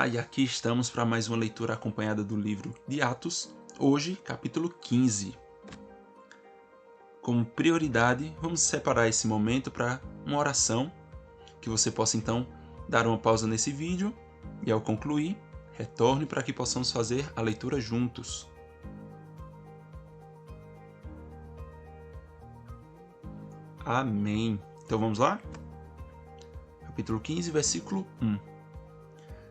Olá, e aqui estamos para mais uma leitura acompanhada do livro de Atos, hoje capítulo 15. Como prioridade, vamos separar esse momento para uma oração, que você possa então dar uma pausa nesse vídeo e ao concluir, retorne para que possamos fazer a leitura juntos. Amém. Então vamos lá? Capítulo 15, versículo 1.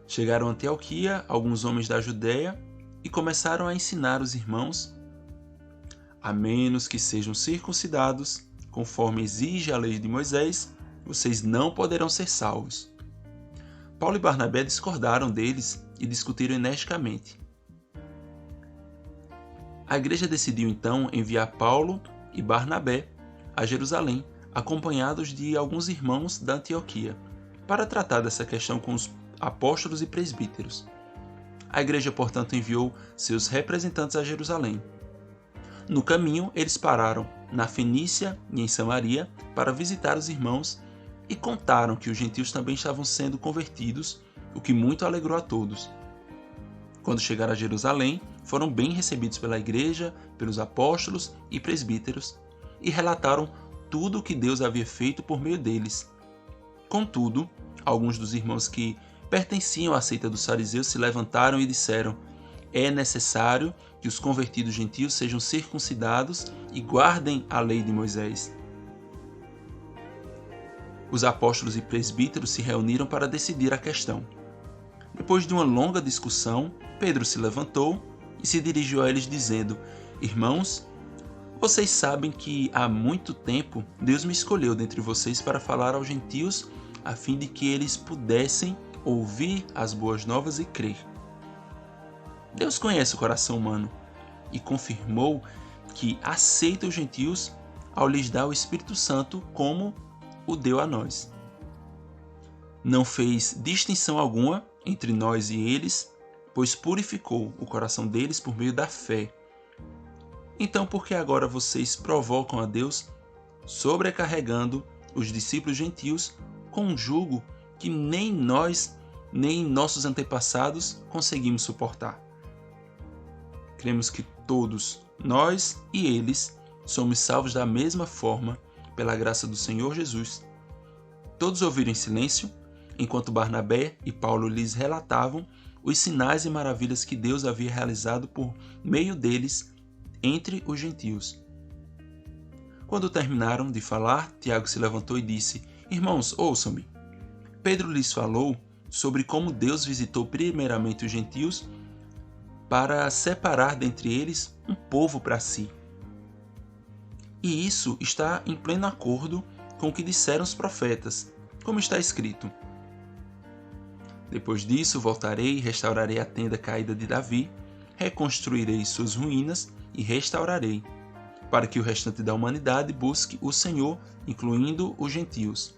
Chegaram a Antioquia alguns homens da Judéia e começaram a ensinar os irmãos: a menos que sejam circuncidados, conforme exige a lei de Moisés, vocês não poderão ser salvos. Paulo e Barnabé discordaram deles e discutiram energicamente. A igreja decidiu então enviar Paulo e Barnabé a Jerusalém, acompanhados de alguns irmãos da Antioquia, para tratar dessa questão com os apóstolos e presbíteros. A igreja, portanto, enviou seus representantes a Jerusalém. No caminho, eles pararam na Fenícia e em Samaria para visitar os irmãos e contaram que os gentios também estavam sendo convertidos, o que muito alegrou a todos. Quando chegaram a Jerusalém, foram bem recebidos pela igreja, pelos apóstolos e presbíteros e relataram tudo o que Deus havia feito por meio deles. Contudo, alguns dos irmãos que pertenciam à seita dos fariseus se levantaram e disseram: é necessário que os convertidos gentios sejam circuncidados e guardem a lei de Moisés. Os apóstolos e presbíteros se reuniram para decidir a questão. Depois de uma longa discussão, Pedro se levantou e se dirigiu a eles dizendo: irmãos, vocês sabem que há muito tempo Deus me escolheu dentre vocês para falar aos gentios a fim de que eles pudessem ouvir as boas novas e crer. Deus conhece o coração humano e confirmou que aceita os gentios ao lhes dar o Espírito Santo como o deu a nós. Não fez distinção alguma entre nós e eles, pois purificou o coração deles por meio da fé. Então, por que agora vocês provocam a Deus, sobrecarregando os discípulos gentios com um jugo que nem nós, nem nossos antepassados conseguimos suportar? Cremos que todos, nós e eles, somos salvos da mesma forma pela graça do Senhor Jesus. Todos ouviram em silêncio, enquanto Barnabé e Paulo lhes relatavam os sinais e maravilhas que Deus havia realizado por meio deles entre os gentios. Quando terminaram de falar, Tiago se levantou e disse: irmãos, ouçam-me. Pedro lhes falou sobre como Deus visitou primeiramente os gentios para separar dentre eles um povo para si. E isso está em pleno acordo com o que disseram os profetas, como está escrito: depois disso voltarei e restaurarei a tenda caída de Davi, reconstruirei suas ruínas e restaurarei, para que o restante da humanidade busque o Senhor, incluindo os gentios,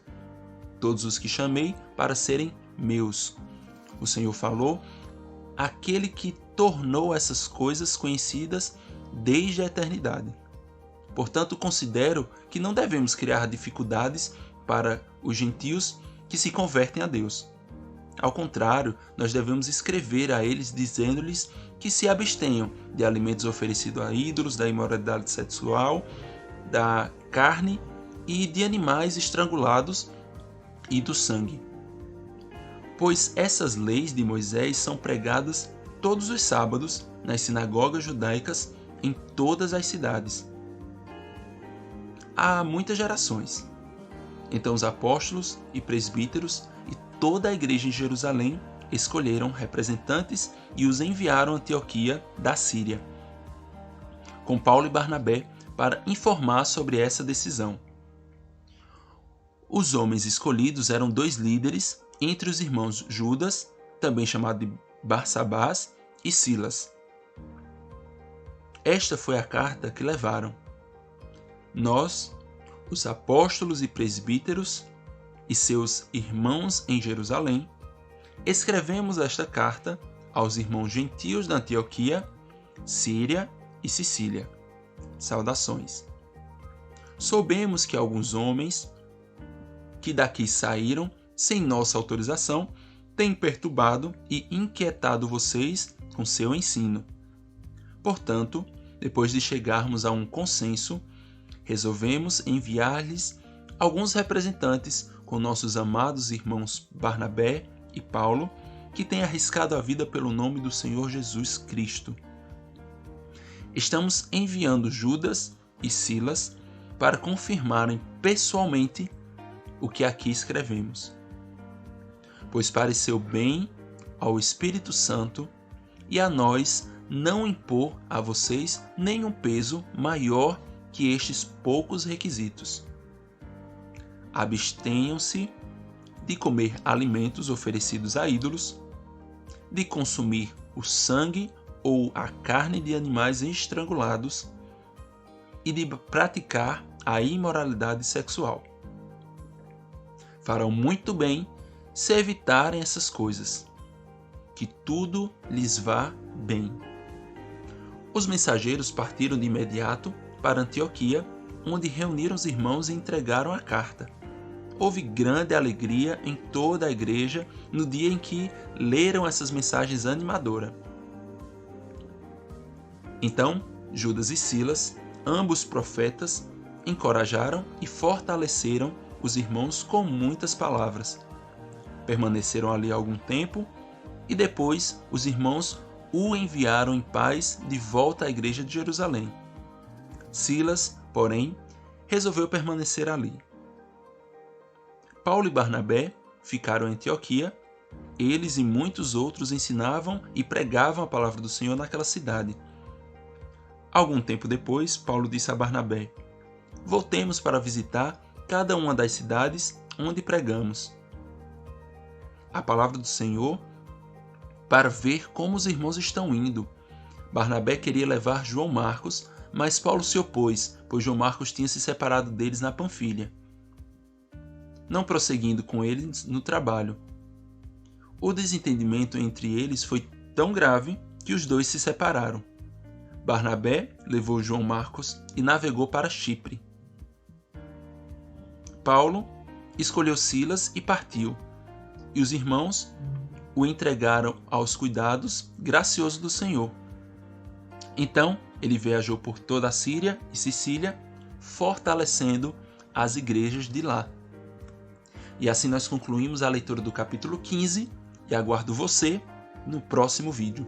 todos os que chamei para serem meus. O Senhor falou, aquele que tornou essas coisas conhecidas desde a eternidade. Portanto, considero que não devemos criar dificuldades para os gentios que se convertem a Deus. Ao contrário, nós devemos escrever a eles dizendo-lhes que se abstenham de alimentos oferecidos a ídolos, da imoralidade sexual, da carne e de animais estrangulados e do sangue. Pois essas leis de Moisés são pregadas todos os sábados nas sinagogas judaicas em todas as cidades. Há muitas gerações. Então os apóstolos e presbíteros e toda a igreja em Jerusalém escolheram representantes e os enviaram a Antioquia da Síria, com Paulo e Barnabé, para informar sobre essa decisão. Os homens escolhidos eram dois líderes entre os irmãos Judas, também chamado de Barsabás, e Silas. Esta foi a carta que levaram. Nós, os apóstolos e presbíteros e seus irmãos em Jerusalém, escrevemos esta carta aos irmãos gentios da Antioquia, Síria e Sicília. Saudações. Soubemos que alguns homens que daqui saíram sem nossa autorização tem perturbado e inquietado vocês com seu ensino. Portanto, depois de chegarmos a um consenso, resolvemos enviar-lhes alguns representantes com nossos amados irmãos Barnabé e Paulo, que têm arriscado a vida pelo nome do Senhor Jesus Cristo. Estamos enviando Judas e Silas para confirmarem pessoalmente o que aqui escrevemos, pois pareceu bem ao Espírito Santo e a nós não impor a vocês nenhum peso maior que estes poucos requisitos. Abstenham-se de comer alimentos oferecidos a ídolos, de consumir o sangue ou a carne de animais estrangulados e de praticar a imoralidade sexual. Farão muito bem se evitarem essas coisas. Que tudo lhes vá bem. Os mensageiros partiram de imediato para Antioquia, onde reuniram os irmãos e entregaram a carta. Houve grande alegria em toda a igreja no dia em que leram essas mensagens animadoras. Então, Judas e Silas, ambos profetas, encorajaram e fortaleceram os irmãos com muitas palavras. Permaneceram ali algum tempo e depois os irmãos o enviaram em paz de volta à igreja de Jerusalém. Silas, porém, resolveu permanecer ali. Paulo e Barnabé ficaram em Antioquia. Eles e muitos outros ensinavam e pregavam a palavra do Senhor naquela cidade. Algum tempo depois, Paulo disse a Barnabé: voltemos para visitar cada uma das cidades onde pregamos a palavra do Senhor, para ver como os irmãos estão indo. Barnabé queria levar João Marcos, mas Paulo se opôs, pois João Marcos tinha se separado deles na Panfilha, não prosseguindo com eles no trabalho. O desentendimento entre eles foi tão grave que os dois se separaram. Barnabé levou João Marcos e navegou para Chipre. Paulo escolheu Silas e partiu, e os irmãos o entregaram aos cuidados graciosos do Senhor. Então ele viajou por toda a Síria e Sicília, fortalecendo as igrejas de lá. E assim nós concluímos a leitura do capítulo 15 e aguardo você no próximo vídeo.